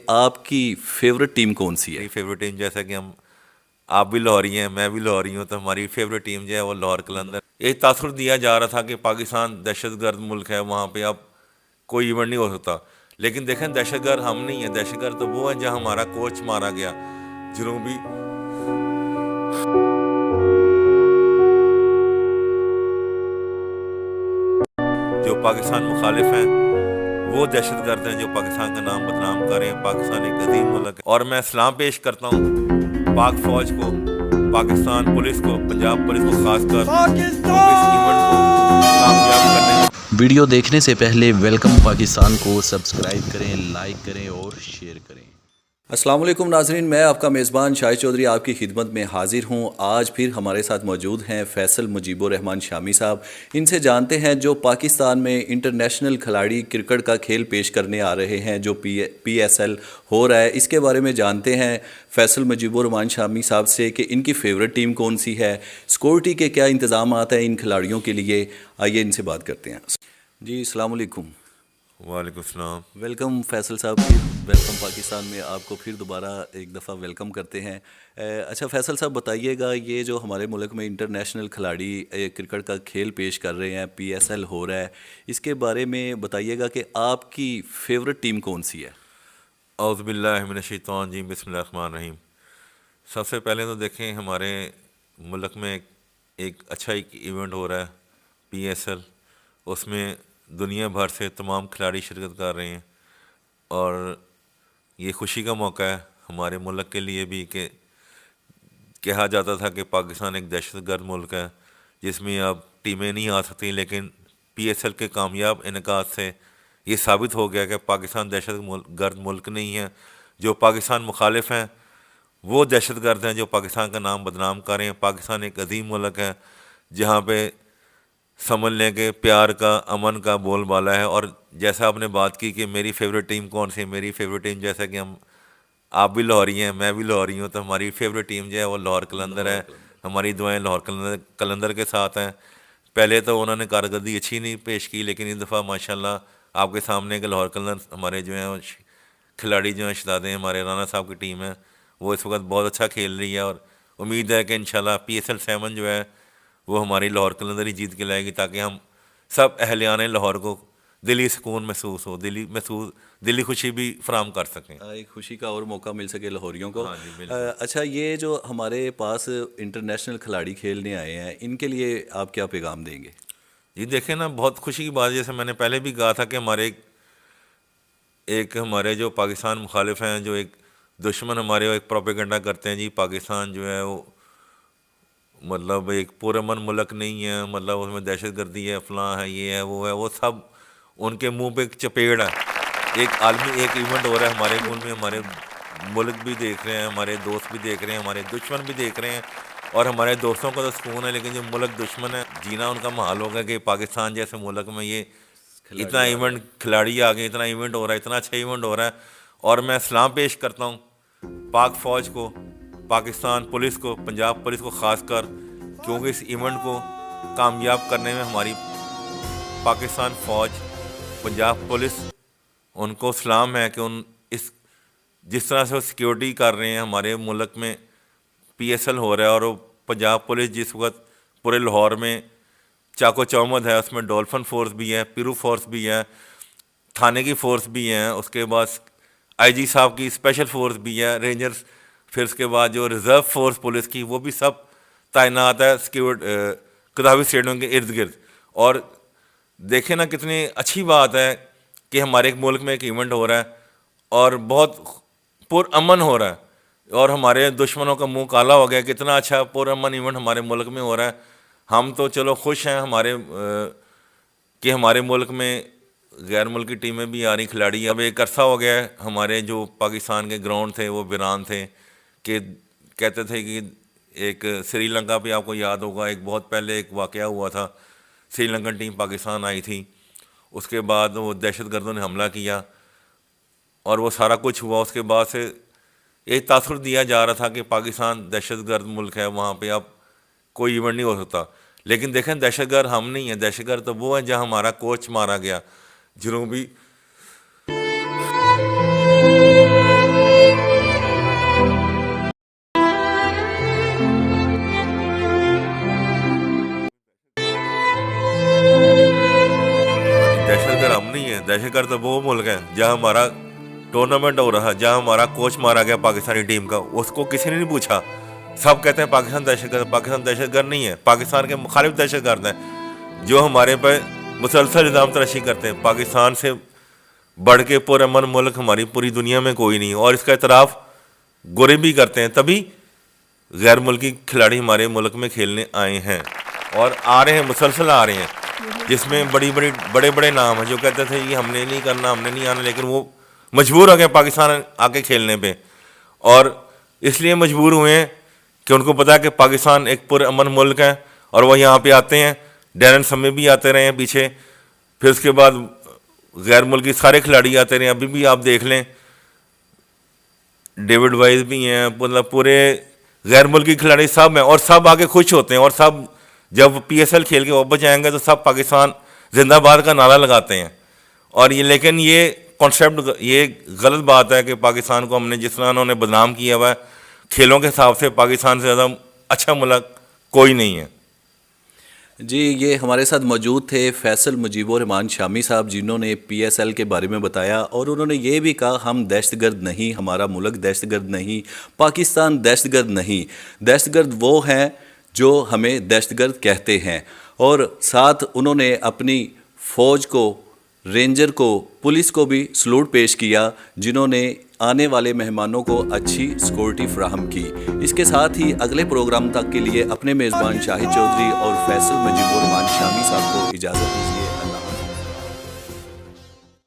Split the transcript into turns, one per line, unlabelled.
آپ کی favourite team کون سی ہے؟
میری فیوریٹ ٹیم جیسا کہ آپ بھی لاہوری ہیں، میں بھی لاہوری ہوں، تو ہماری فیوریٹ ٹیم جو ہے وہ لاہور قلندر. یہ تاثر دیا جا رہا تھا کہ پاکستان دہشت گرد ملک ہے، وہاں پہ اب کوئی ایونٹ نہیں ہو سکتا. لیکن دیکھیں دہشت گرد ہم نہیں ہیں، دہشت گرد تو وہ ہیں جہاں ہمارا کوچ مارا گیا. جنوبی جو پاکستان مخالف ہیں وہ دہشت گرد ہیں جو پاکستان کا نام بدنام کر رہے ہیں. پاکستان ایک عظیم ملک ہے اور میں سلام پیش کرتا ہوں پاک فوج کو، پاکستان پولیس کو، پنجاب پولیس کو خاص کر اس ایونٹ کو کامیاب کرنے میں.
ویڈیو دیکھنے سے پہلے ویلکم پاکستان کو سبسکرائب کریں، لائک کریں اور شیئر کریں. السلام علیکم ناظرین، میں آپ کا میزبان شاہد چودھری آپ کی خدمت میں حاضر ہوں. آج پھر ہمارے ساتھ موجود ہیں فیصل مجیب الرحمان شامی صاحب. ان سے جانتے ہیں جو پاکستان میں انٹرنیشنل کھلاڑی کرکٹ کا کھیل پیش کرنے آ رہے ہیں، جو پی ایس ایل ہو رہا ہے، اس کے بارے میں جانتے ہیں فیصل مجیب الرحمان شامی صاحب سے کہ ان کی فیوریٹ ٹیم کون سی ہے، سیکورٹی کے کیا انتظامات ہیں ان کھلاڑیوں کے لیے. آئیے ان سے بات کرتے ہیں. جی السلام علیکم.
وعلیکم السلام.
ویلکم فیصل صاحب، پھر ویلکم پاکستان میں آپ کو پھر دوبارہ ایک دفعہ ویلکم کرتے ہیں. اچھا فیصل صاحب بتائیے گا، یہ جو ہمارے ملک میں انٹرنیشنل کھلاڑی کرکٹ کا کھیل پیش کر رہے ہیں، پی ایس ایل ہو رہا ہے، اس کے بارے میں بتائیے گا کہ آپ کی فیوریٹ ٹیم کون سی ہے؟
اعوذ باللہ من الشیطان الرجیم، بسم اللہ الرحمن الرحیم. سب سے پہلے تو دیکھیں ہمارے ملک میں ایک اچھا ایونٹ ہو رہا ہے پی ایس ایل. اس میں دنیا بھر سے تمام کھلاڑی شرکت کر رہے ہیں اور یہ خوشی کا موقع ہے ہمارے ملک کے لیے بھی کہ کہا جاتا تھا کہ پاکستان ایک دہشت گرد ملک ہے جس میں اب ٹیمیں نہیں آ سکتی، لیکن پی ایس ایل کے کامیاب انعقاد سے یہ ثابت ہو گیا کہ پاکستان دہشت گرد ملک نہیں ہے. جو پاکستان مخالف ہیں وہ دہشت گرد ہیں جو پاکستان کا نام بدنام کر رہے ہیں. پاکستان ایک عظیم ملک ہے جہاں پہ سمجھ لیں کہ پیار کا، امن کا بول بالا ہے. اور جیسا آپ نے بات کی کہ میری فیوریٹ ٹیم کون سی ہے، میری فیوریٹ ٹیم جیسا کہ آپ بھی لاہوری ہیں، میں بھی لاہوری ہوں، تو ہماری فیوریٹ ٹیم جو ہے وہ لاہور قلندر ہے. ہماری دعائیں لاہور قلندر کے ساتھ ہیں. پہلے تو انہوں نے کارکردگی اچھی نہیں پیش کی، لیکن اس دفعہ ماشاءاللہ آپ کے سامنے کہ لاہور قلندر ہمارے جو ہیں کھلاڑی جو ہیں شہزادے ہیں، ہمارے رانا صاحب کی ٹیم ہے، وہ اس وقت بہت اچھا کھیل رہی ہے. اور امید ہے کہ انشاءاللہ پی ایس ایل 7 جو ہے وہ ہماری لاہور قلندر ہی جیت کے لائے گی، تاکہ ہم سب اہلیان لاہور کو دلی سکون محسوس ہو، دلی خوشی بھی فراہم کر سکیں.
ایک خوشی کا اور موقع مل سکے لاہوریوں کو.
ہاں جی بالکل.
اچھا یہ جو ہمارے پاس انٹرنیشنل کھلاڑی کھیلنے آئے ہیں، ان کے لیے آپ کیا پیغام دیں گے؟
جی دیکھیں نا، بہت خوشی کی بات ہے، جیسے میں نے پہلے بھی کہا تھا کہ ہمارے جو پاکستان مخالف ہیں، جو ایک دشمن ہمارے ایک پروپیگنڈا کرتے ہیں جی پاکستان جو ہے وہ مطلب ایک پرامن ملک نہیں ہے، مطلب اس میں دہشت گردی ہے، فلاں ہے، یہ ہے، وہ سب ان کے منہ پہ ایک چپیڑ ہے. ایک عالمی ایک ایونٹ ہو رہا ہے ہمارے ملک میں، ہمارے ملک بھی دیکھ رہے ہیں، ہمارے دوست بھی دیکھ رہے ہیں، ہمارے دشمن بھی دیکھ رہے ہیں. اور ہمارے دوستوں کو تو سکون ہے، لیکن جو ملک دشمن ہے جینا ان کا محال ہوگا کہ پاکستان جیسے ملک میں یہ اتنا ایونٹ کھلاڑی آ گئے، اتنا ایونٹ ہو رہا ہے، اتنا اچھا ایونٹ ہو رہا ہے. اور میں سلام پیش کرتا ہوں پاک فوج کو، پاکستان پولیس کو، پنجاب پولیس کو خاص کر، کیونکہ اس ایونٹ کو کامیاب کرنے میں ہماری پاکستان فوج، پنجاب پولیس، ان کو سلام ہے کہ جس طرح سے وہ سیکیورٹی کر رہے ہیں ہمارے ملک میں پی ایس ایل ہو رہا ہے. اور وہ پنجاب پولیس جس وقت پورے لاہور میں چاق و چومد ہے، اس میں ڈولفن فورس بھی ہے، پیرو فورس بھی ہے، تھانے کی فورس بھی ہیں، اس کے بعد آئی جی صاحب کی اسپیشل فورس بھی ہے، رینجرز، پھر اس کے بعد جو ریزرو فورس پولیس کی وہ بھی سب تعینات ہے قذافی اسٹیڈیم کے ارد گرد. اور دیکھیں نا کتنی اچھی بات ہے کہ ہمارے ایک ملک میں ایک ایونٹ ہو رہا ہے اور بہت پرامن ہو رہا ہے، اور ہمارے دشمنوں کا منہ کالا ہو گیا. کتنا اچھا پرامن ایونٹ ہمارے ملک میں ہو رہا ہے. ہم تو چلو خوش ہیں کہ ہمارے ملک میں غیر ملکی ٹیمیں بھی آ رہی، کھلاڑی. اب ایک عرصہ ہو گیا ہے ہمارے جو پاکستان کے گراؤنڈ تھے وہ ویران تھے، کہ کہتے تھے کہ ایک سری لنکا پہ آپ کو یاد ہوگا ایک بہت پہلے ایک واقعہ ہوا تھا، سری لنکن ٹیم پاکستان آئی تھی، اس کے بعد وہ دہشت گردوں نے حملہ کیا اور وہ سارا کچھ ہوا. اس کے بعد سے ایک تاثر دیا جا رہا تھا کہ پاکستان دہشت گرد ملک ہے، وہاں پہ اب کوئی ایونٹ نہیں ہو سکتا. لیکن دیکھیں دہشت گرد ہم نہیں ہیں، دہشت گرد تو وہ ہیں جہاں ہمارا کوچ مارا گیا جنوبی جہاں ہمارا ٹورنامنٹ ہو رہا, جہاں ہمارا کوچ مارا گیا پاکستانی ٹیم کا, اس کو کسی نے نہیں پوچھا. سب کہتے ہیں پاکستان دہشت گرد. پاکستان دہشت گرد نہیں ہے, پاکستان کے مخالف دہشت گرد ہیں جو ہمارے پہ مسلسل الزام تراشی کرتے ہیں. پاکستان سے بڑھ کے پرامن ملک ہماری پوری دنیا میں کوئی نہیں, اور اس کا اعتراف گورے بھی کرتے ہیں. تبھی غیر ملکی کھلاڑی ہمارے ملک میں کھیلنے آئے ہیں اور آ رہے ہیں, مسلسل آ رہے ہیں, جس میں بڑے بڑے نام ہیں جو کہتے تھے یہ ہم نے نہیں کرنا, ہم نے نہیں آنا, لیکن وہ مجبور ہو گئے پاکستان آ کے کھیلنے پہ. اور اس لیے مجبور ہوئے ہیں کہ ان کو پتا ہے کہ پاکستان ایک پرامن ملک ہے, اور وہ یہاں پہ آتے ہیں. ڈیرن سمے بھی آتے رہے ہیں پیچھے, پھر اس کے بعد غیر ملکی سارے کھلاڑی آتے رہے ہیں. ابھی بھی آپ دیکھ لیں ڈیوڈ وائز بھی ہیں, مطلب پورے غیر ملکی کھلاڑی سب ہیں, اور سب آگے خوش ہوتے ہیں. اور سب جب پی ایس ایل کھیل کے واپس جائیں گے تو سب پاکستان زندہ باد کا نعرہ لگاتے ہیں. اور یہ لیکن یہ کانسیپٹ, یہ غلط بات ہے کہ پاکستان کو ہم نے جس طرح انہوں نے بدنام کیا ہوا ہے, کھیلوں کے حساب سے پاکستان سے زیادہ اچھا ملک کوئی نہیں ہے.
جی, یہ ہمارے ساتھ موجود تھے فیصل مجیب الرحمان شامی صاحب, جنہوں نے پی ایس ایل کے بارے میں بتایا, اور انہوں نے یہ بھی کہا ہم دہشت گرد نہیں, ہمارا ملک دہشت گرد نہیں, پاکستان دہشت گرد نہیں. دہشت گرد وہ ہیں جو ہمیں دہشت گرد کہتے ہیں. اور ساتھ انہوں نے اپنی فوج کو, رینجر کو, پولیس کو بھی سلوٹ پیش کیا, جنہوں نے آنے والے مہمانوں کو اچھی سیکورٹی فراہم کی. اس کے ساتھ ہی اگلے پروگرام تک کے لیے اپنے میزبان شاہد چودھری اور فیصل مجیب الرحمان شامی صاحب کو اجازت دیجیے.